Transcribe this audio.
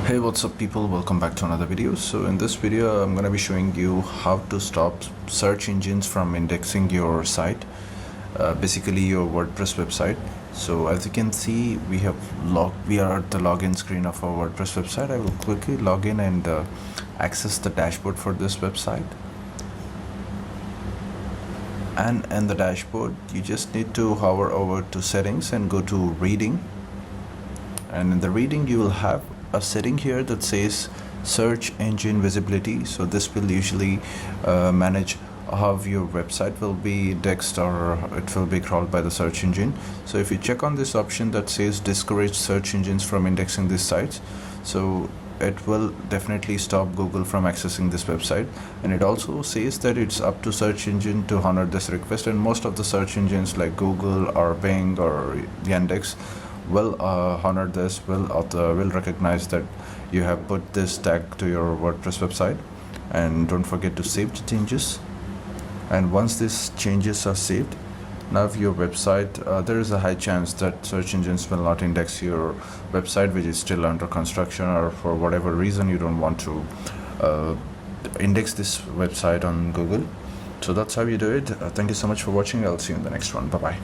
Hey, what's up people, welcome back to another video. So in this video I'm going to be showing you how to stop search engines from indexing your site, basically your WordPress website. So as you can see, we are at the login screen of our WordPress website. I will quickly log in and access the dashboard for this website. And in the dashboard you just need to hover over to settings and go to reading, and in the reading you will have a setting here that says search engine visibility. So this will usually manage how your website will be indexed or it will be crawled by the search engine. So if you check on this option that says discourage search engines from indexing these sites, so it will definitely stop Google from accessing this website. And it also says that it's up to search engine to honor this request, and most of the search engines like Google or Bing or Yandex will honor this, will recognize that you have put this tag to your WordPress website. And don't forget to save the changes. And once these changes are saved, now your website, there is a high chance that search engines will not index your website which is still under construction, or for whatever reason you don't want to index this website on Google. So that's how you do it. Thank you so much for watching. I'll see you in the next one. Bye bye.